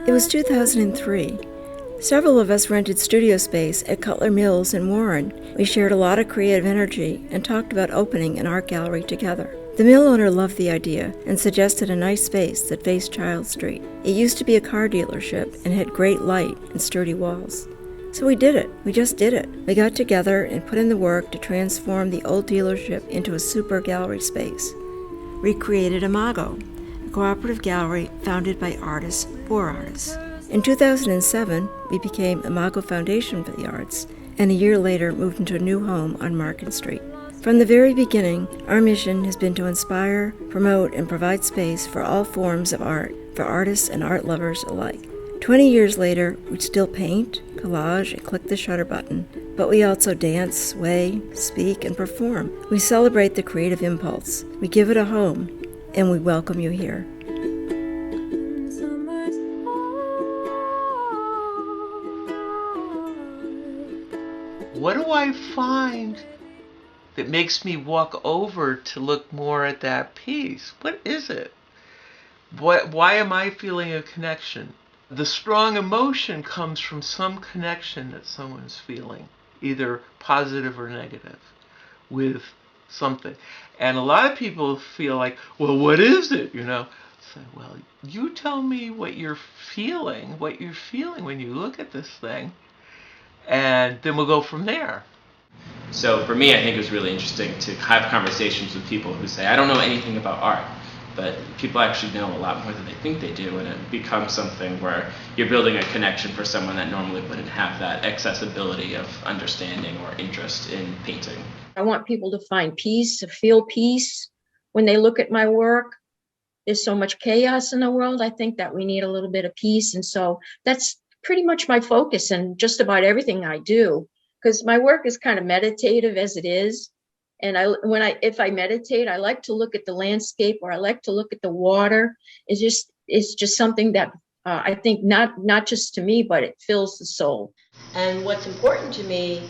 It was 2003. Several of us rented studio space at Cutler Mills in Warren. We shared a lot of creative energy and talked about opening an art gallery together. The mill owner loved the idea and suggested a nice space that faced Child Street. It used to be a car dealership and had great light and sturdy walls. So we did it. We just did it. We got together and put in the work to transform the old dealership into a super gallery space. We created Imago, a cooperative gallery founded by artists for artists. In 2007, we became Imago Foundation for the Arts, and a year later moved into a new home on Market Street. From the very beginning, our mission has been to inspire, promote, and provide space for all forms of art, for artists and art lovers alike. 20 years later, we still paint, collage, and click the shutter button, but we also dance, sway, speak, and perform. We celebrate the creative impulse, we give it a home, and we welcome you here. What do I find that makes me walk over to look more at that piece? What is it? Why am I feeling a connection? The strong emotion comes from some connection that someone's feeling, either positive or negative, with something. And a lot of people feel like, well, what is it? Say, well, you tell me what you're feeling when you look at this thing. And then we'll go from there. So for me, I think it was really interesting to have conversations with people who say, I don't know anything about art, but people actually know a lot more than they think they do, and it becomes something where you're building a connection for someone that normally wouldn't have that accessibility of understanding or interest in painting. I want people to find peace, to feel peace when they look at my work. There's so much chaos in the world. I think that we need a little bit of peace, and so that's pretty much my focus and just about everything I do, because my work is kind of meditative as it is. And if I meditate, I like to look at the landscape, or I like to look at the water. It's just something that I think not just to me, but it fills the soul. And what's important to me,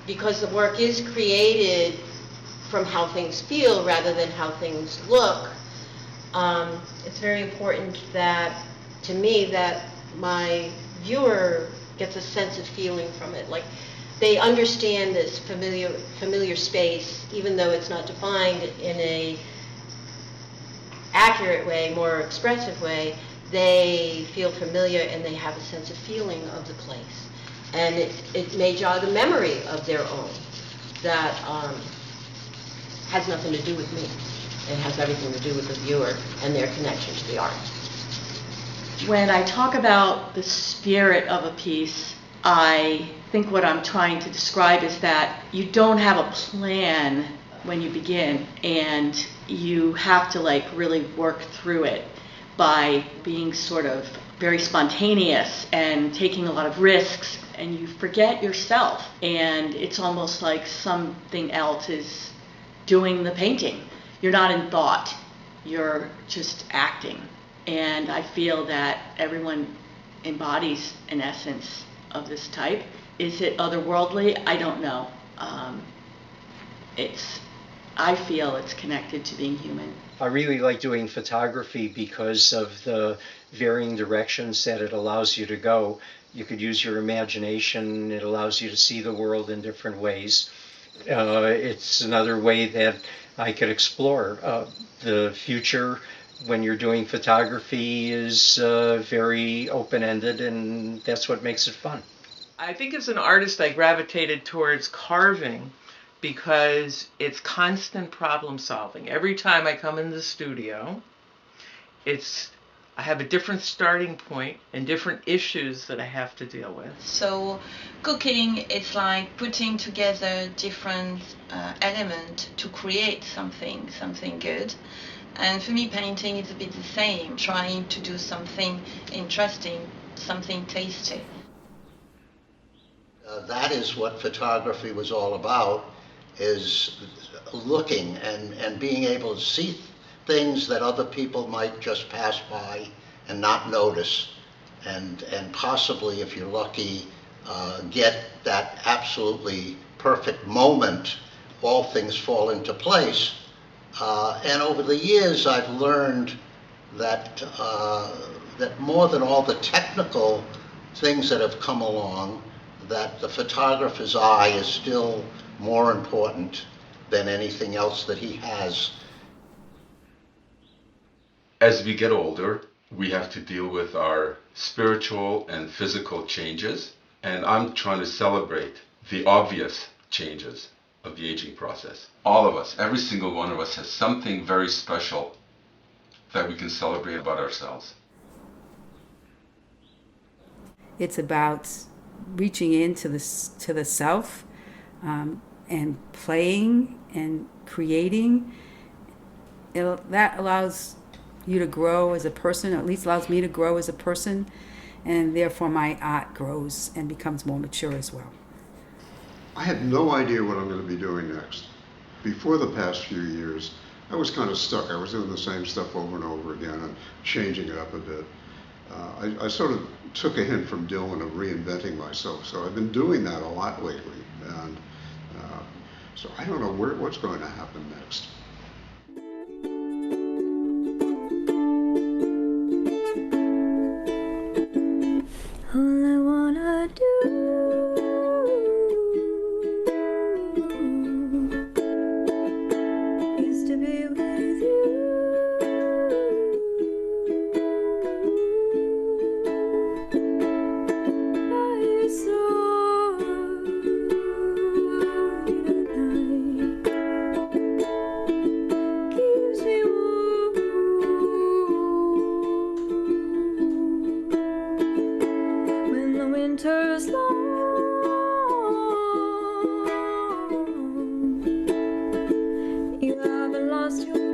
because the work is created from how things feel rather than how things look, it's very important to me that my viewer gets a sense of feeling from it. Like, they understand this familiar space, even though it's not defined in a accurate way, more expressive way. They feel familiar and they have a sense of feeling of the place. And it may jog a memory of their own that has nothing to do with me. It has everything to do with the viewer and their connection to the art. When I talk about the spirit of a piece, I think what I'm trying to describe is that you don't have a plan when you begin, and you have to really work through it by being sort of very spontaneous and taking a lot of risks, and you forget yourself, and it's almost like something else is doing the painting. You're not in thought, you're just acting. And I feel that everyone embodies an essence of this type. Is it otherworldly? I don't know. I feel it's connected to being human. I really like doing photography because of the varying directions that it allows you to go. You could use your imagination. It allows you to see the world in different ways. It's another way that I could explore. The future, when you're doing photography, is very open-ended, and that's what makes it fun. I think as an artist, I gravitated towards carving because it's constant problem solving. Every time I come in the studio, I have a different starting point and different issues that I have to deal with. So cooking is like putting together different elements to create something good. And for me, painting is a bit the same, trying to do something interesting, something tasty. That is what photography was all about, is looking and being able to see things that other people might just pass by and not notice, and possibly, if you're lucky, get that absolutely perfect moment. All things fall into place. And over the years, I've learned that that more than all the technical things that have come along, that the photographer's eye is still more important than anything else that he has. As we get older, we have to deal with our spiritual and physical changes, and I'm trying to celebrate the obvious changes of the aging process. All of us, every single one of us, has something very special that we can celebrate about ourselves. It's about reaching into the self, and playing and creating. That allows you to grow as a person, or at least allows me to grow as a person, and therefore my art grows and becomes more mature as well. I had no idea what I'm going to be doing next. Before the past few years, I was kind of stuck. I was doing the same stuff over and over again and changing it up a bit. I sort of took a hint from Dylan of reinventing myself, so I've been doing that a lot lately, and so I don't know what's going to happen next. All I wanna do is to be with you. By your side at night keeps me warm. When the winter's long, you haven't lost your